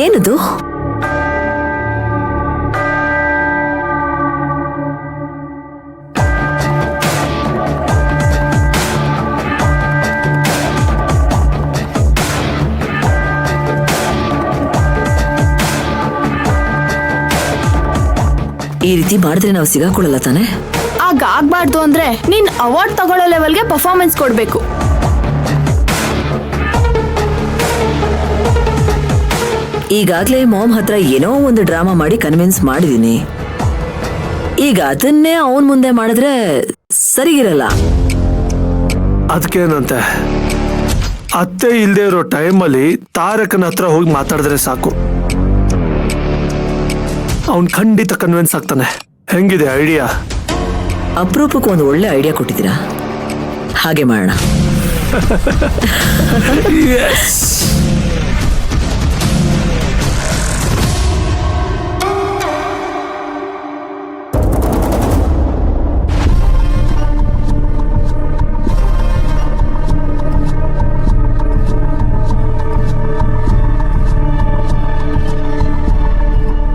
ಏನದು? ಈ ರೀತಿ ಮಾಡಿದ್ರೆ ನಾವು ಸಿಗಾಕೊಳ್ಳಲ್ಲ ತಾನೆ? ಆಗ್ಬಾರ್ದು ಅಂದ್ರೆ ನೀನ್ ಅವಾರ್ಡ್ ತಗೊಳ್ಳೋ ಲೆವೆಲ್ಗೆ ಪರ್ಫಾರ್ಮೆನ್ಸ್ ಕೊಡ್ಬೇಕು. ಈಗಾಗ್ಲೇ ಮಾಮ್ ಹತ್ರ ಏನೋ ಒಂದು ಡ್ರಾಮಾ ಮಾಡಿ ಕನ್ವಿನ್ಸ್ ಮಾಡಿದೀನಿ. ಈಗ ಅದನ್ನೇ ಅವನ್ ಮುಂದೆ ಮಾಡಿದ್ರೆ ಸರಿಗಿರಲ್ಲ. ಅದಕ್ಕೇನಂತೆ, ಅತ್ತೆ ಇಲ್ದೇ ಇರೋ ಟೈಮಲ್ಲಿ ತಾರಕನ ಹತ್ರ ಹೋಗಿ ಮಾತಾಡಿದ್ರೆ ಸಾಕು, ಅವನ್ ಖಂಡಿತ ಕನ್ವಿನ್ಸ್ ಆಗ್ತಾನೆ. ಹೆಂಗಿದೆ ಐಡಿಯಾ? ಅಪರೂಪಕ್ಕೆ ಒಂದು ಒಳ್ಳೆ ಐಡಿಯಾ ಕೊಟ್ಟಿದ್ದೀರಾ, ಹಾಗೆ ಮಾಡೋಣ.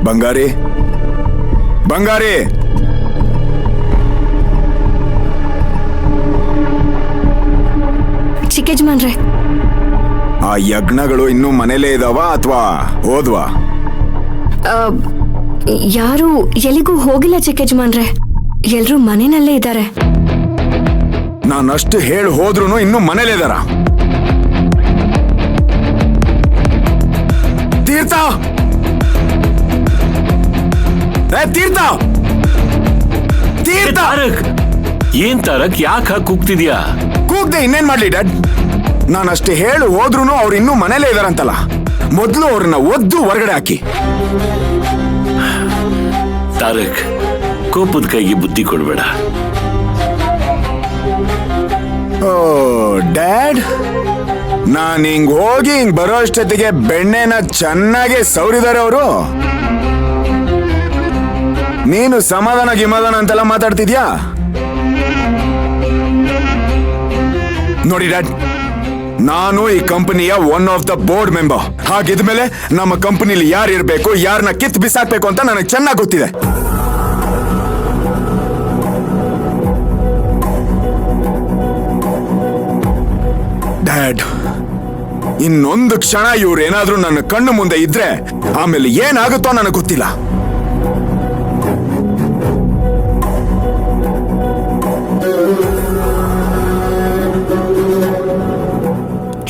ಬಂಗಾರಿ, ಬಂಗಾರಿ, ಚಿಕ್ಕಜ್ಮನ್ರೆ, ಆ ಯಜ್ಞಗಳು ಇನ್ನೂ ಮನೇಲೇ ಇದಾವ ಅಥವಾ ಹೋದ್ವಾ? ಯಾರು ಎಲ್ಲಿಗೂ ಹೋಗಿಲ್ಲ ಚಿಕ್ಕಜ್ಮನ್ರೆ, ಎಲ್ರೂ ಮನೆಯಲ್ಲೇ ಇದ್ದಾರೆ. ನಾನಷ್ಟು ಹೇಳಿ ಹೋದ್ರು ಇನ್ನೂ ಮನೇಲೇ ಇದಾರ? ತೀರ್ಥ, ತೀರ್ಥ, ತೀರ್ಥ! ತಾರಕ್, ಏನ್ ತಾರಕ್, ಯಾಕೆ ಕೂಗ್ತಿದ್ಯಾ? ಕೂಗ್ದೆ ಇನ್ನೇನ್ ಮಾಡ್ಲಿ ಡ್ಯಾಡ್? ನಾನಷ್ಟೇ ಹೇಳು ಹೋದ್ರು ಅವ್ರು ಇನ್ನೂ ಮನೇಲೇ ಇದಾರಂತಲ್ಲ. ಮೊದ್ಲು ಅವ್ರನ್ನ ಒದ್ದು ಹೊರಗಡೆ ಹಾಕಿ. ತಾರಕ್, ಕೋಪದ ಕೈಗೆ ಬುದ್ಧಿ ಕೊಡ್ಬೇಡ. ಓ ಡ್ಯಾಡ್, ನಾನ್ ಹಿಂಗ್ ಹೋಗಿ ಹಿಂಗ್ ಬರೋ ಅಷ್ಟೊತ್ತಿಗೆ ಬೆಣ್ಣೆನ ಚೆನ್ನಾಗಿ ಸೌರಿದಾರೆ ಅವರು. ನೀನು ಸಮಾಧಾನ ಗಿಮಾಧಾನ ಅಂತೆಲ್ಲ ಮಾತಾಡ್ತಿದ್ಯಾ? ನೋಡಿ ಡ್ಯಾಡ್, ನಾನು ಈ ಕಂಪನಿಯ one of the board member. ಹಾಗಿದ್ಮೇಲೆ ನಮ್ಮ ಕಂಪನಿಲಿ ಯಾರು ಇರ್ಬೇಕು, ಯಾರನ್ನ ಕಿತ್ ಬಿಸಾಕ್ಬೇಕು ಅಂತ ನನಗೆ ಚೆನ್ನಾಗಿ ಗೊತ್ತಿದೆ. ಡ್ಯಾಡ್, ಇನ್ನೊಂದು ಕ್ಷಣ ಇವ್ರೇನಾದ್ರೂ ನನ್ನ ಕಣ್ಣು ಮುಂದೆ ಇದ್ರೆ ಆಮೇಲೆ ಏನಾಗುತ್ತೋ ನನಗೆ ಗೊತ್ತಿಲ್ಲ.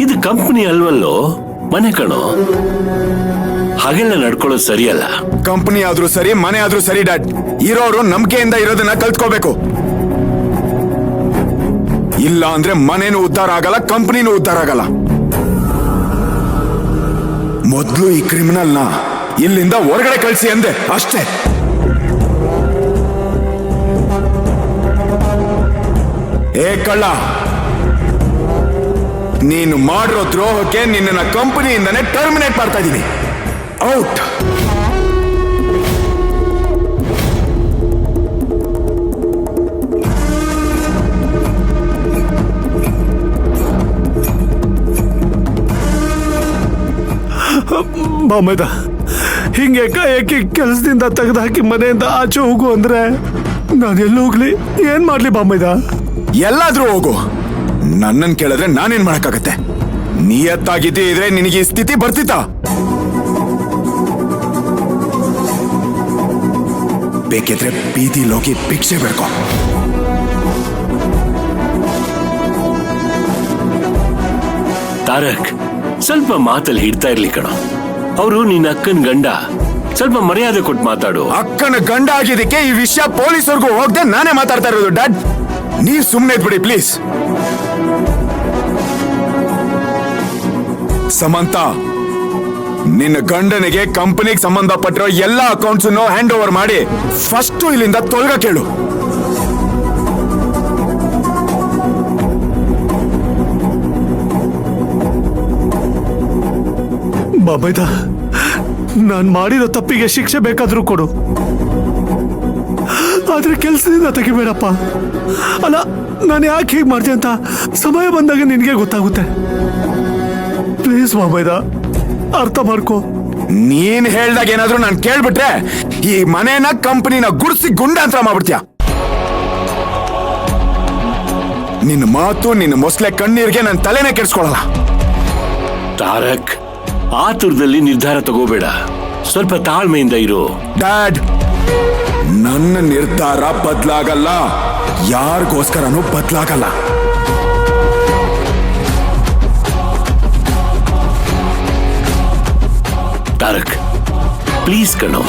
ಇದು ಕಂಪನಿ ಅಲ್ವಲ್ಲೋ, ಮನೆ ಕಣೋ. ಹಾಗೆಲ್ಲ ನಡ್ಕೊಳ್ಳೋದು ಸರಿಯಲ್ಲ. ಕಂಪನಿ ಆದ್ರೂ ಸರಿ, ಮನೆ ಆದ್ರೂ ಸರಿ ಡ್ಯಾಡ್, ಇರೋರು ನಂಬಿಕೆಯಿಂದ ಇರೋದನ್ನ ಕಲ್ತ್ಕೋಬೇಕು. ಇಲ್ಲ ಅಂದ್ರೆ ಮನೇನು ಉದ್ಧಾರ ಆಗಲ್ಲ, ಕಂಪನಿನೂ ಉದ್ಧಾರ ಆಗಲ್ಲ. ಮೊದ್ಲು ಈ ಕ್ರಿಮಿನಲ್ನ ಇಲ್ಲಿಂದ ಹೊರಗಡೆ ಕಳಿಸಿ ಅಂದೆ ಅಷ್ಟೇ. ಏ ಕಳ್ಳ, ನೀನು ಮಾಡಿರೋ ದ್ರೋಹಕ್ಕೆ ನಿನ್ನ ಕಂಪನಿಯಿಂದನೇ ಟರ್ಮಿನೇಟ್ ಮಾಡ್ತಾ ಇದ್ದೀನಿ. ಔಟ್. ಬಾಮೈದ, ಹಿಂಗೆ ಏಕಾಏಕಿ ಕೆಲಸದಿಂದ ತೆಗೆದು ಹಾಕಿ ಮನೆಯಿಂದ ಆಚೆ ಹೋಗು ಅಂದ್ರೆ ನಾನು ಎಲ್ಲಿ ಹೋಗ್ಲಿ, ಏನ್ ಮಾಡ್ಲಿ ಬಾಮೈದ? ಎಲ್ಲಾದ್ರೂ ಹೋಗು, ನನ್ನನ್ ಕೇಳಿದ್ರೆ ನಾನೇನ್ ಮಾಡಕ್ಕಾಗತ್ತೆ? ನಿಯತ್ತಾಗಿದ್ದೇ ಇದ್ರೆ ನಿನಗೆ ಈ ಸ್ಥಿತಿ ಬರ್ತಿತ್ತ? ಬೇಕಿದ್ರೆ ಬೀದಿಲೋಗಿ ಭಿಕ್ಷೆ ಬೇಡ್ಕೊ. ತಾರಕ್, ಸ್ವಲ್ಪ ಮಾತಲ್ಲಿ ಹಿಡ್ತಾ ಇರ್ಲಿ ಕಣೋ. ಅವರು ನಿನ್ನ ಅಕ್ಕನ ಗಂಡ, ಸ್ವಲ್ಪ ಮರ್ಯಾದೆ ಕೊಟ್ಟು ಮಾತಾಡು. ಅಕ್ಕನ ಗಂಡ ಆಗಿದ್ದಕ್ಕೆ ಈ ವಿಷಯ ಪೊಲೀಸರಿಗೂ ಹೋಗದೆ ನಾನೇ ಮಾತಾಡ್ತಾ ಇರೋದು. ಡ್ಯಾಡ್, ನೀವ್ ಸುಮ್ಮನೆ ಇದ್ಬಿಡಿ ಪ್ಲೀಸ್. ಸಮಂತ, ನಿನ್ನ ಗಂಡನಿಗೆ ಕಂಪನಿಗೆ ಸಂಬಂಧಪಟ್ಟಿರೋ ಎಲ್ಲಾ ಅಕೌಂಟ್ಸ್ ಹ್ಯಾಂಡ್ ಓವರ್ ಮಾಡಿ ಫಸ್ಟ್ ಇಲ್ಲಿಂದ ತೊಲಗ ಕೇಳು. ಬಾಬೈದ, ನಾನ್ ಮಾಡಿರೋ ತಪ್ಪಿಗೆ ಶಿಕ್ಷೆ ಬೇಕಾದ್ರೂ ಕೊಡು, ಆದ್ರೆ ಕೆಲಸದಿಂದ ತೆಗಿಬೇಡಪ್ಪ. ಅಲ್ಲ, ನಾನು ಯಾಕೆ ಹೀಗೆ ಮಾಡ್ದೆ ಅಂತ ಸಮಯ ಬಂದಾಗ ನಿನಗೆ ಗೊತ್ತಾಗುತ್ತೆ. ಪ್ಲೀಸ್ ಬಾಬೈದ, ಅರ್ಥ ಮಾಡ್ಕೋ. ನೀನ್ ಹೇಳ್ದಾಗ ಏನಾದ್ರೂ ನಾನು ಕೇಳ್ಬಿಟ್ರೆ ಈ ಮನೇನ ಕಂಪನಿನ ಗುಡ್ಸಿ ಗುಂಡಾಂತರ ಮಾಡ್ಬಿಡ್ತೀಯ. ನಿನ್ನ ಮಾತು ನಿನ್ನ ಮೊಸಳೆ ಕಣ್ಣೀರ್ಗೆ ನನ್ನ ತಲೆನೇ ಕೆಡ್ಸ್ಕೊಳಲ್ಲ. ತಾರಕ್, ಆತುರದಲ್ಲಿ ನಿರ್ಧಾರ ತಗೋಬೇಡ, ಸ್ವಲ್ಪ ತಾಳ್ಮೆಯಿಂದ ಇರು. ಡ್ಯಾಡ್, ನನ್ನ ನಿರ್ಧಾರ ಬದಲಾಗಲ್ಲ, ಯಾರಿಗೋಸ್ಕರನೂ ಬದಲಾಗಲ್ಲ. ತಾರಕ್, ಪ್ಲೀಸ್ ಕಣೋ.